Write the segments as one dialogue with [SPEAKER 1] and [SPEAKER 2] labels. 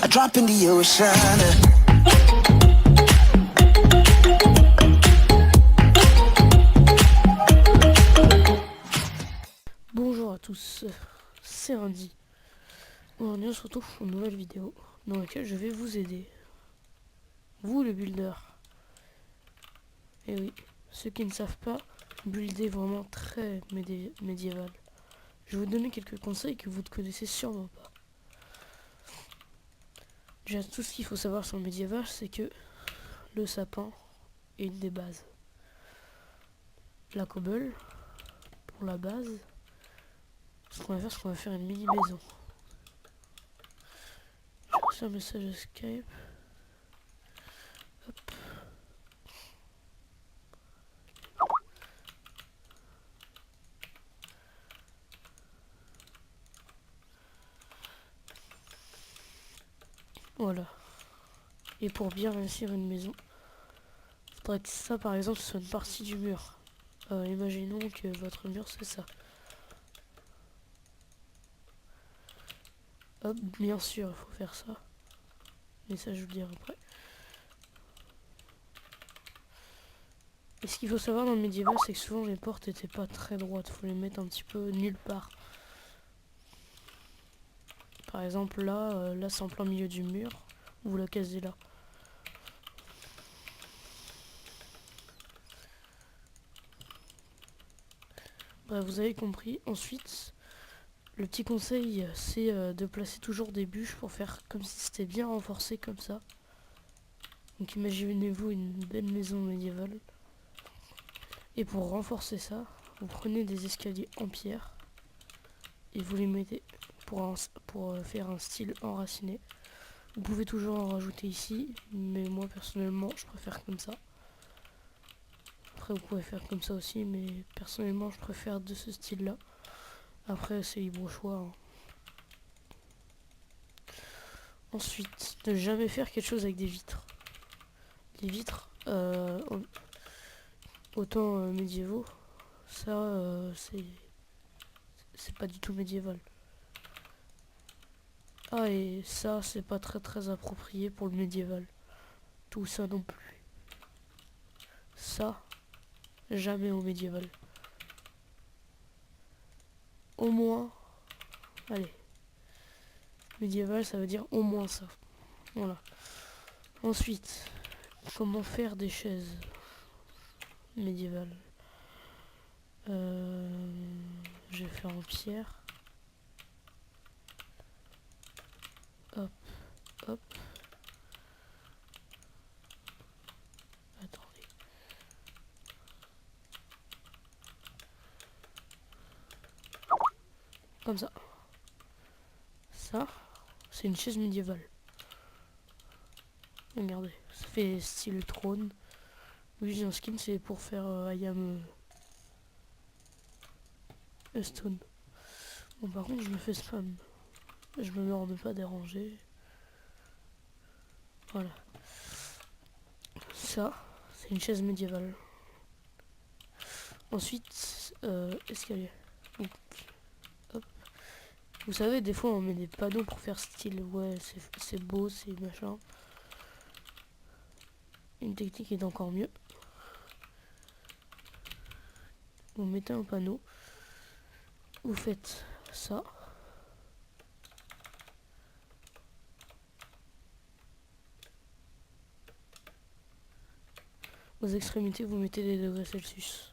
[SPEAKER 1] a drop in the ocean.
[SPEAKER 2] Bonjour à tous, c'est Andy. Aujourd'hui on se retrouve pour une nouvelle vidéo dans laquelle je vais vous aider. Vous les builders. Et oui, ceux qui ne savent pas builder vraiment très médiéval. Je vais vous donner quelques conseils que vous ne connaissez sûrement pas. Déjà tout ce qu'il faut savoir sur le médiéval, c'est que le sapin est une des bases. La cobble pour la base. Ce qu'on va faire, c'est qu'on va faire une mini maison. J'ai reçu un message de Skype. Hop. Voilà. Et pour bien réussir une maison, il faudrait que ça par exemple soit une partie du mur. Imaginons que votre mur c'est ça. Hop, bien sûr il faut faire ça. Mais ça je vous le dirai après. Et ce qu'il faut savoir dans le médiéval, c'est que souvent les portes étaient pas très droites. Il faut les mettre un petit peu nulle part. Par exemple là c'est en plein milieu du mur. Vous la casez là. Bref, vous avez compris. Ensuite, le petit conseil, c'est de placer toujours des bûches pour faire comme si c'était bien renforcé comme ça. Donc imaginez-vous une belle maison médiévale. Et pour renforcer ça, vous prenez des escaliers en pierre et vous les mettez pour faire un style enraciné. Vous pouvez toujours en rajouter ici, mais moi personnellement je préfère comme ça. Après vous pouvez faire comme ça aussi, mais personnellement je préfère de ce style là. Après c'est libre au choix, hein. Ensuite, ne jamais faire quelque chose avec des vitres. Les vitres, autant médiévaux, ça c'est pas du tout médiéval. Ah, et ça c'est pas très approprié pour le médiéval. Tout ça non plus. Ça, jamais au médiéval. Au moins, allez, médiéval ça veut dire au moins ça. Voilà. Ensuite, comment faire des chaises médiévales. Je vais faire en pierre. Hop, hop. Attendez. Comme ça. Ça, c'est une chaise médiévale. Regardez, ça fait style trône. Oui, j'ai un skin, c'est pour faire I am a stone. Bon, par contre, je me fais spam. Je me mets en ne pas déranger. Voilà. Ça, c'est une chaise médiévale. Ensuite, escalier. Donc, hop. Vous savez, des fois, on met des panneaux pour faire style. Ouais, c'est beau, c'est machin. Une technique est encore mieux. Vous mettez un panneau. Vous faites ça. Aux extrémités, vous mettez des degrés Celsius.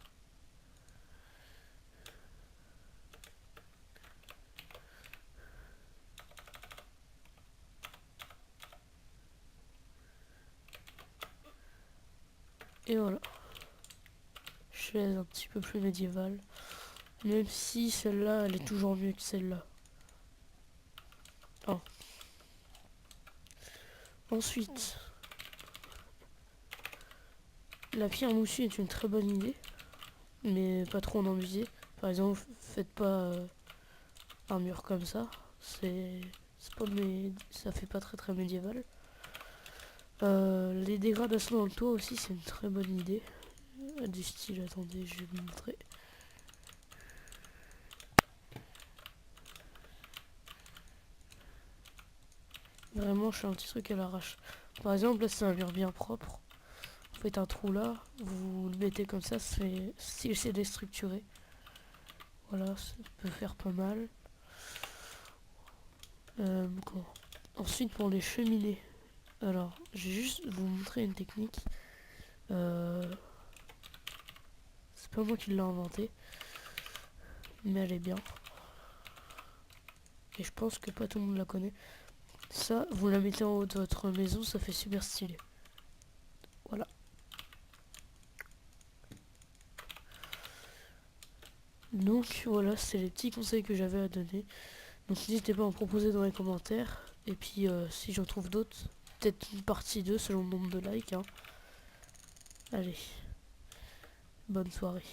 [SPEAKER 2] Et voilà. Chaise un petit peu plus médiévale. Même si celle-là, elle est toujours mieux que celle-là. Oh. Ensuite, la pierre moussue est une très bonne idée. Mais pas trop en abuser. Par exemple, faites pas un mur comme ça. Ça fait pas très médiéval. Les dégradations dans le toit aussi, c'est une très bonne idée. Du style, attendez, je vais vous montrer. Vraiment, je fais un petit truc à l'arrache. Par exemple, là, c'est un mur bien propre. Vous faites un trou là, vous le mettez comme ça, c'est déstructuré. Voilà, ça peut faire pas mal. Comment Ensuite, pour les cheminées. Alors, je vais juste vous montrer une technique. C'est pas moi qui l'ai inventée, mais elle est bien. Et je pense que pas tout le monde la connaît. Ça, vous la mettez en haut de votre maison, ça fait super stylé. Voilà. Donc voilà, c'est les petits conseils que j'avais à donner. Donc n'hésitez pas à en proposer dans les commentaires. Et puis si j'en trouve d'autres, peut-être une partie 2 selon le nombre de likes. Hein. Allez, bonne soirée.